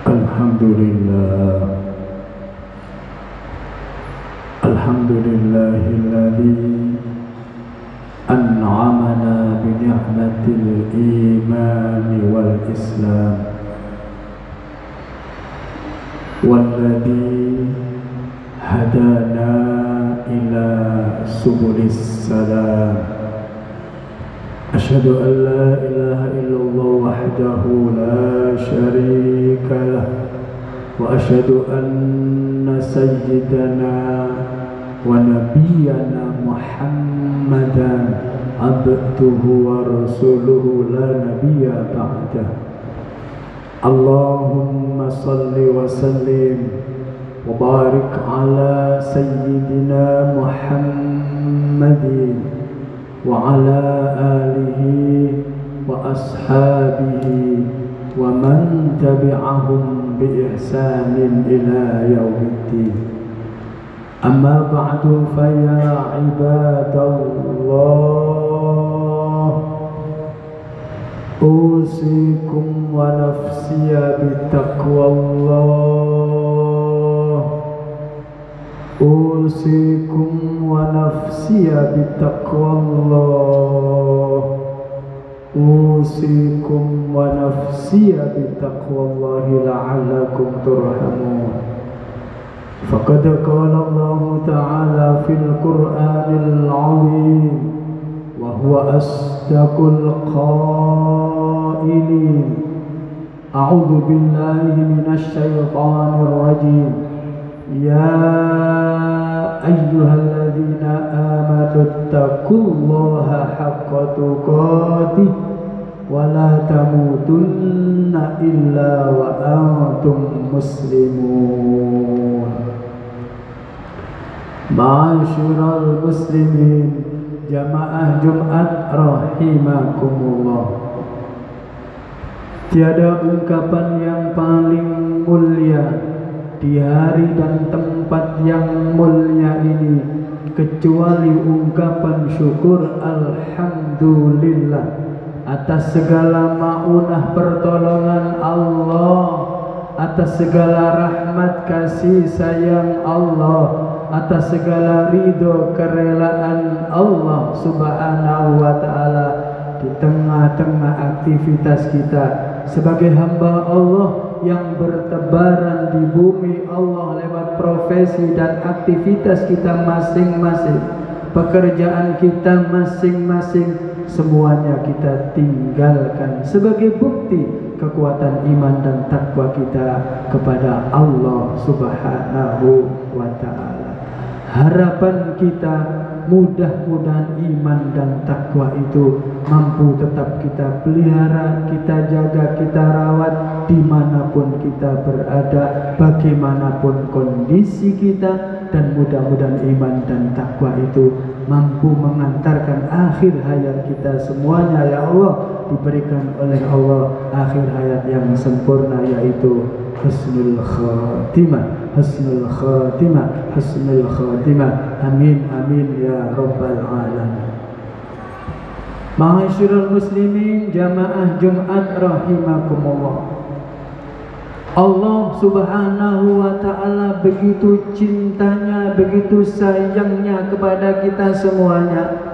Alhamdulillah, alhamdulillahilladzi an'amana bi ni'matil iman wal islam, walladzi hadana ila subulis salam. Asyhadu an la ilaha illallah wahdahu la syarika lah, wa asyhadu anna sayyidana wa nabiyyana Muhammadan abduhu wa rasuluhu la nabiyya ba'dah. Allahumma salli wa sallim wa barik ala sayyidina Muhammadin wa ala alihi wa ashabihi wa man tabi'ahum bi ihsanin ila yaumiddin. Amma ba'du, fa ya ibadallah, usikum wa nafsiya bitaqwallah, usikum wa nafsiya bitaqwallah, usikum wa nafsiya bitaqwallahi la'allakum turhamun. Faqad qala Allah ta'ala fil Qur'anil 'azim wa huwa asdaqul qailin. A'udzu billahi minasy syaithanir rajim. Ya ayyuhalladzina amanu taqullaha haqqa tuqatih wa la tamutunna illa wa antum muslimun. Ma'asyiral muslimin, jamaah Jumat rahimakumullah. Tiada ungkapan yang paling mulia di hari dan tempat yang mulia ini kecuali ungkapan syukur alhamdulillah atas segala maunah pertolongan Allah, atas segala rahmat kasih sayang Allah, atas segala ridho kerelaan Allah subhanahu wa ta'ala di tengah-tengah aktivitas kita sebagai hamba Allah yang bertebaran di bumi Allah lewat profesi dan aktivitas kita masing-masing, pekerjaan kita masing-masing, semuanya kita tinggalkan sebagai bukti kekuatan iman dan takwa kita kepada Allah subhanahu wa ta'ala. Harapan kita mudah-mudahan iman dan takwa itu mampu tetap kita pelihara, kita jaga, kita rawat dimanapun kita berada, bagaimanapun kondisi kita, dan mudah-mudahan iman dan takwa itu mampu mengantarkan akhir hayat kita semuanya, ya Allah, diberikan oleh Allah akhir hayat yang sempurna, yaitu husnul khatimah, husnul khatimah, husnul khatimah. Amin amin ya rabbal alamin. Ma'asyiral muslimin, jamaah Jumat rahimakumullah. Allah subhanahu wa ta'ala begitu cintanya, begitu sayangnya kepada kita semuanya.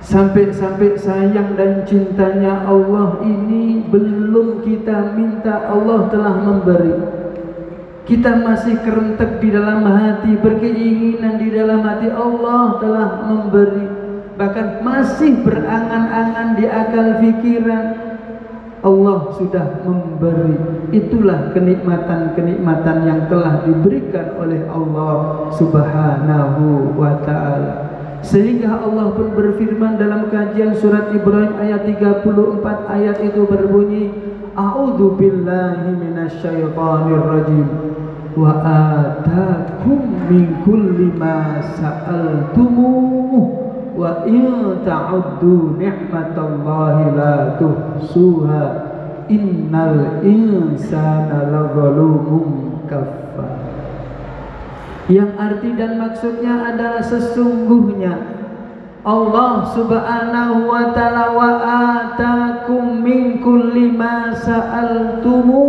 Sampai-sampai sayang dan cintanya Allah ini belum kita minta, Allah telah memberi. Kita masih kerentek di dalam hati, berkeinginan di dalam hati, Allah telah memberi. Bahkan masih berangan-angan di akal pikiran, Allah sudah memberi. Itulah kenikmatan-kenikmatan yang telah diberikan oleh Allah subhanahu wa ta'ala. Sehingga Allah pun berfirman dalam kajian surat Ibrahim ayat 34, ayat itu berbunyi, A'udzu billahi minasyaitonir rajim. Wa atakum min kulli ma sa'altumuh wa in ta'uddu ni'matallahi la tuhsuha innal insana lazalumun kafar. Yang arti dan maksudnya adalah sesungguhnya Allah subhanahu wa ta'ala wa atakum min kulli ma sa'altumu,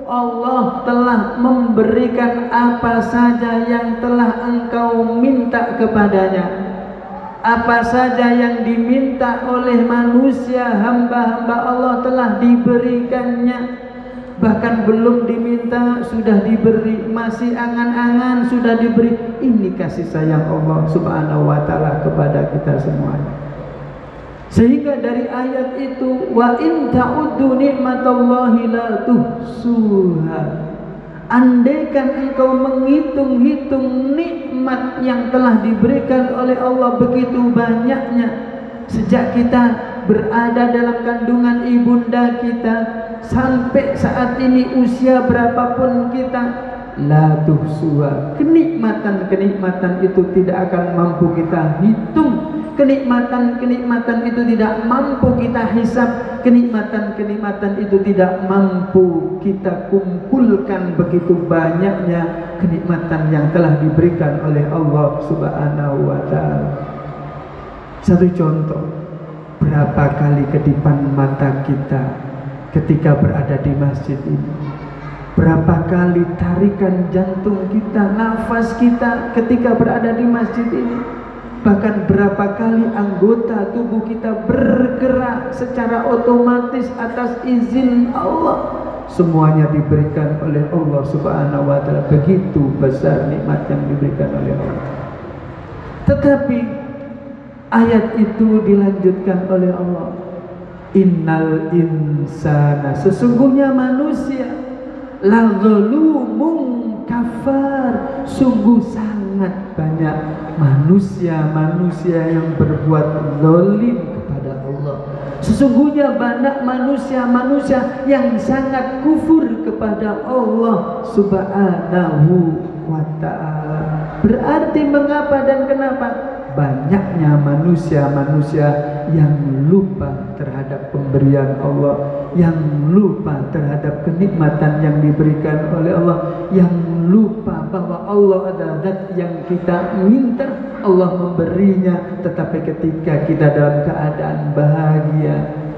Allah telah memberikan apa saja yang telah engkau minta kepadanya. Apa saja yang diminta oleh manusia, hamba-hamba Allah telah diberikannya. Bahkan belum diminta sudah diberi, masih angan-angan sudah diberi. Ini kasih sayang Allah Subhanahu wa ta'ala kepada kita semuanya. Sehingga dari ayat itu, wa in ta'uddu ni'matallahi la tuhsuha. Andaikan engkau menghitung-hitung nikmat yang telah diberikan oleh Allah begitu banyaknya, sejak kita berada dalam kandungan ibunda kita sampai saat ini usia berapapun kita, la tuhsuha. Kenikmatan-kenikmatan itu tidak akan mampu kita hitung. Kenikmatan-kenikmatan itu tidak mampu kita hisab. Kenikmatan-kenikmatan itu tidak mampu kita kumpulkan. Begitu banyaknya kenikmatan yang telah diberikan oleh Allah Subhanahu wa ta'ala. Satu contoh, berapa kali kedipan mata kita ketika berada di masjid ini. Berapa kali tarikan jantung kita, nafas kita ketika berada di masjid ini. Bahkan berapa kali anggota tubuh kita bergerak secara otomatis atas izin Allah. Semuanya diberikan oleh Allah Subhanahu wa ta'ala. Begitu besar nikmat yang diberikan oleh Allah. Tetapi ayat itu dilanjutkan oleh Allah. Innal insana, sesungguhnya manusia, la zalumun kafar, sungguh sangat banyak manusia-manusia yang berbuat zalim kepada Allah. Sesungguhnya banyak manusia-manusia yang sangat kufur kepada Allah Subhanahu wa ta'ala. Berarti mengapa dan kenapa? Banyaknya manusia-manusia yang lupa terhadap pemberian Allah, yang lupa terhadap kenikmatan yang diberikan oleh Allah, yang lupa bahwa Allah adalah zat yang kita minta, Allah memberinya. Tetapi ketika kita dalam keadaan bahagia,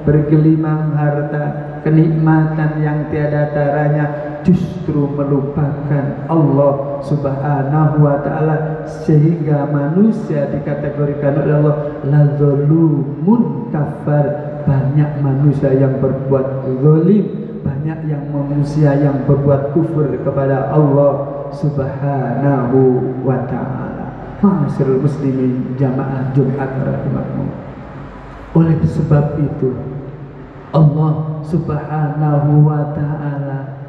bergelimang harta, kenikmatan yang tiada taranya, justru melupakan Allah Subhanahu wa ta'ala, sehingga manusia dikategorikan oleh Allah la zalumun kafar. Banyak manusia yang berbuat zalim, banyak yang manusia yang berbuat kufur kepada Allah Subhanahu wa ta'ala. Ma'asyiral muslimin jamaah Jumat rahimakumullah. Oleh sebab itu Allah Subhanahu wa ta'ala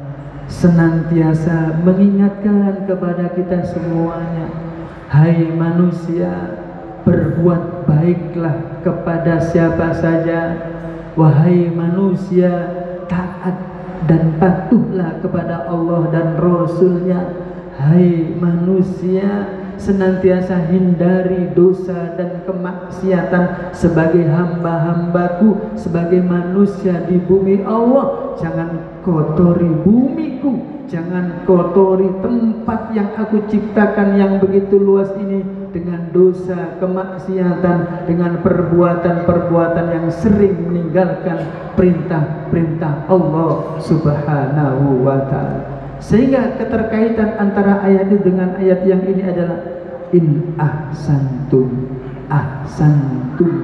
senantiasa mengingatkan kepada kita semuanya, hai manusia, berbuat baiklah kepada siapa saja. Wahai manusia, taat dan patuhlah kepada Allah dan Rasulnya. Hai manusia, senantiasa hindari dosa dan kemaksiatan sebagai hamba-hambaku, sebagai manusia di bumi Allah. Jangan kotori bumiku, jangan kotori tempat yang aku ciptakan yang begitu luas ini dengan dosa, kemaksiatan, dengan perbuatan-perbuatan yang sering meninggalkan perintah-perintah Allah Subhanahu wa ta'ala. Sehingga keterkaitan antara ayat ini dengan ayat yang ini adalah in ahsantum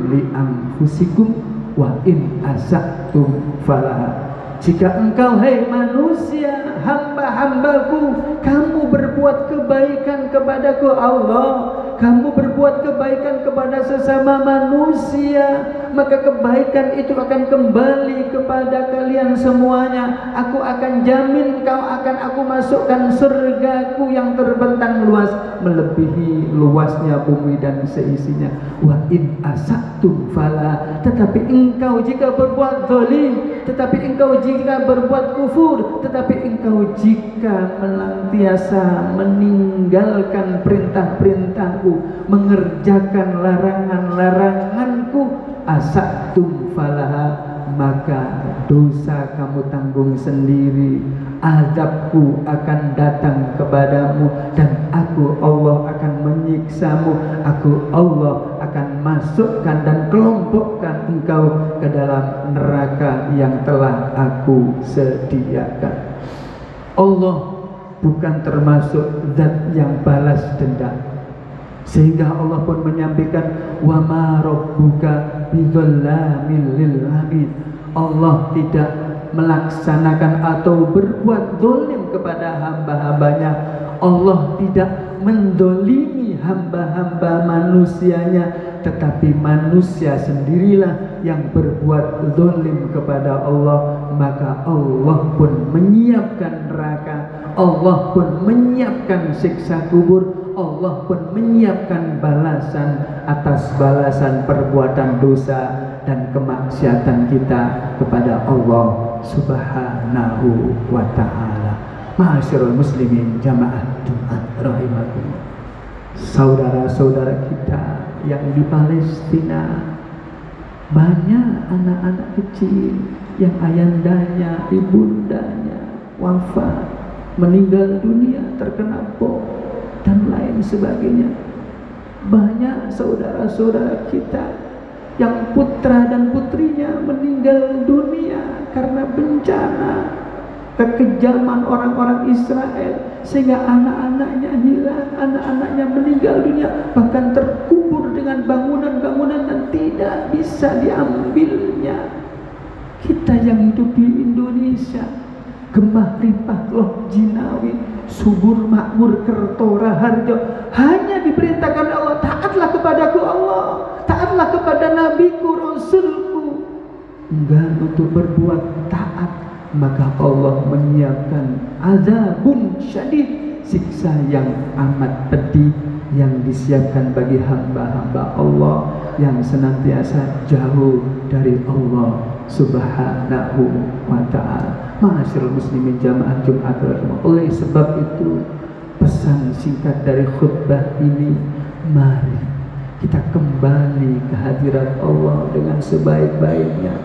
li anfusikum wa in asa'tum falaha. Jika engkau, hai manusia, hamba-hambaku, kamu berbuat kebaikan kepadaku Allah, kamu berbuat kebaikan kepada sesama manusia, maka kebaikan itu akan kembali kepada kalian semuanya. Aku akan jamin kau akan aku masukkan surgaku yang terbentang luas, melebihi luasnya bumi dan seisinya. Wa in asa'tum fala. Tetapi engkau jika berbuat zalim, tetapi engkau jika berbuat kufur, tetapi engkau jika menantiasa meninggalkan perintah-perintahku, mengerjakan larangan-laranganku, asa'tum falaha, maka dosa kamu tanggung sendiri. Azabku akan datang kepadamu dan aku Allah akan menyiksamu. Aku Allah akan masukkan dan kelompokkan engkau ke dalam neraka yang telah aku sediakan. Allah bukan termasuk zat yang balas dendam. Sehingga Allah pun menyampaikan wa ma rabbuka bidzalamil lil abid. Allah tidak melaksanakan atau berbuat zalim kepada hamba-hambanya. Allah tidak mendolimi hamba-hamba manusianya, tetapi manusia sendirilah yang berbuat zalim kepada Allah. Maka Allah pun menyiapkan neraka, Allah pun menyiapkan siksa kubur, Allah pun menyiapkan balasan atas balasan perbuatan dosa dan kemaksiatan kita kepada Allah Subhanahu wa ta'ala. Ma'asyiral muslimin jamaah Jumat rahimakumullah. Saudara-saudara kita yang di Palestina, banyak anak-anak kecil yang ayandanya, ibundanya wafat, meninggal dunia terkena bom dan lain sebagainya. Banyak saudara-saudara kita yang putra dan putrinya meninggal dunia karena bencana, kekejaman orang-orang Israel, sehingga anak-anaknya hilang, anak-anaknya meninggal dunia, bahkan terkubur dengan bangunan-bangunan dan tidak bisa diambilnya. Kita yang hidup di Indonesia, Gemah Ripah Loh Jinawi, subur makmur Kertora Harjo, hanya diperintahkan Allah, taatlah kepadaku Allah, taatlah kepada nabiku, rasulku. Enggak untuk berbuat taat, maka Allah menyiapkan azabun syadid, siksa yang amat pedih yang disiapkan bagi hamba-hamba Allah yang senantiasa jauh dari Allah Subhanahu wa ta'ala. Ma'asyiral muslimin jamaah Jumat rahimakumullah. Oleh sebab itu, pesan singkat dari khutbah ini, mari kita kembali ke hadirat Allah dengan sebaik-baiknya.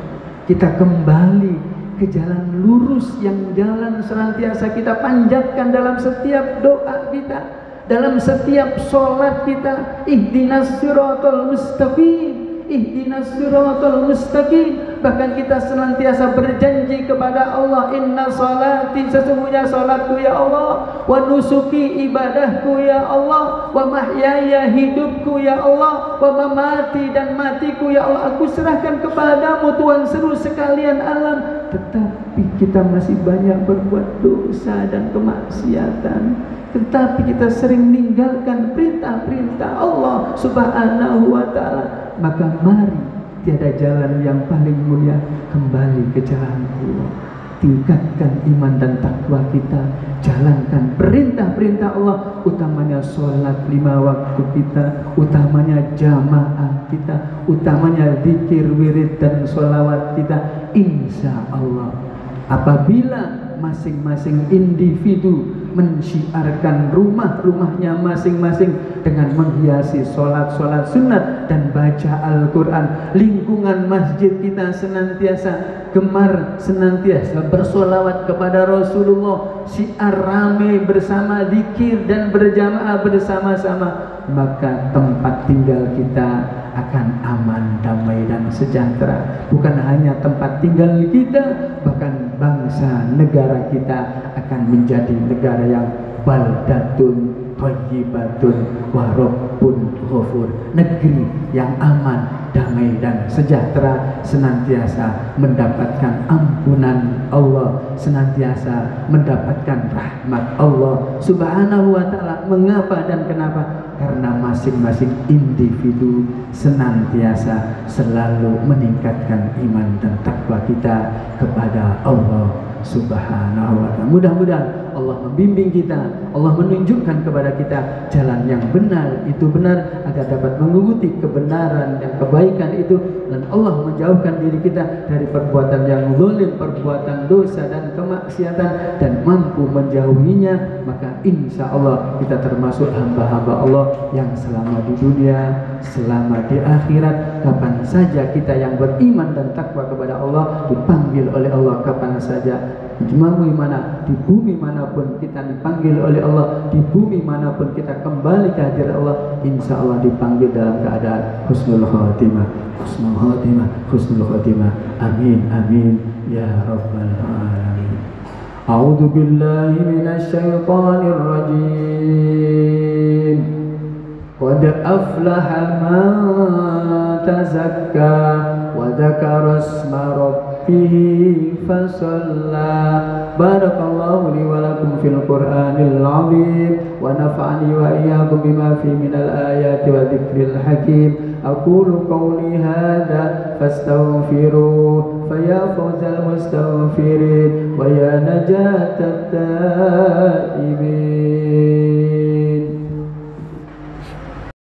Kita kembali ke jalan lurus yang jalan senantiasa kita panjatkan dalam setiap doa kita, dalam setiap sholat kita. Ihdinas siratal mustaqim, ihdinas siratal mustaqim. Bahkan kita senantiasa berjanji kepada Allah, inna salati, sesungguhnya salatku ya Allah, wa nusuki, ibadahku ya Allah, wa mahyaya, hidupku ya Allah, wa mamati, dan matiku ya Allah, aku serahkan kepadamu Tuhan seluruh sekalian alam. Tetapi kita masih banyak berbuat dosa dan kemaksiatan, tetapi kita sering meninggalkan perintah-perintah Allah Subhanahu wa ta'ala. Maka mari, tiada jalan yang paling mulia, kembali ke jalan Allah. Tingkatkan iman dan takwa kita, jalankan perintah-perintah Allah, utamanya sholat 5 waktu kita, utamanya jamaah kita, utamanya zikir, wirid dan sholawat kita. Insya Allah, apabila masing-masing individu mensyiarkan rumah-rumahnya masing-masing dengan menghiasi sholat-sholat sunat dan baca Al-Quran, lingkungan masjid kita senantiasa gemar, senantiasa bersolawat kepada Rasulullah, syiar rame bersama, zikir dan berjamaah bersama-sama, maka tempat tinggal kita akan aman, damai dan sejahtera. Bukan hanya tempat tinggal kita, bahkan bangsa negara kita akan menjadi negara yang baldatun thayyibatun wa rabbun ghafur, negeri yang aman, damai dan sejahtera, senantiasa mendapatkan ampunan Allah, senantiasa mendapatkan rahmat Allah Subhanahu wa ta'ala. Mengapa dan kenapa? Karena masing-masing individu senantiasa selalu meningkatkan iman dan takwa kita kepada Allah Subhanahu wa ta'ala. Mudah-mudahan Allah membimbing kita, Allah menunjukkan kepada kita jalan yang benar, itu benar, agar dapat mengikuti kebenaran dan kebaikan itu, dan Allah menjauhkan diri kita dari perbuatan yang zalim, perbuatan dosa dan kemaksiatan, dan mampu menjauhinya. Maka insya Allah kita termasuk hamba-hamba Allah yang selama di dunia, selama di akhirat, kapan saja kita yang beriman dan takwa kepada Allah dipanggil oleh Allah, kapan saja, di mana, di bumi manapun kita dipanggil oleh Allah, di bumi manapun kita kembali ke hadirat Allah, insya Allah dipanggil dalam keadaan husnul khatimah, husnul khatimah, husnul khatimah. Amin, amin ya rabbal alamin. أعوذ بالله من الشيطان الرجيم قد أفلح من تزكى وذكر اسم ربه فصلى. بارك الله لي ولكم في القرآن العظيم ونفعني وإياكم بما فيه من الآيات والذكر الحكيم. أقول قولي هذا فاستغفروه فيا فوز المستغفرين ويا نجاة التائبين.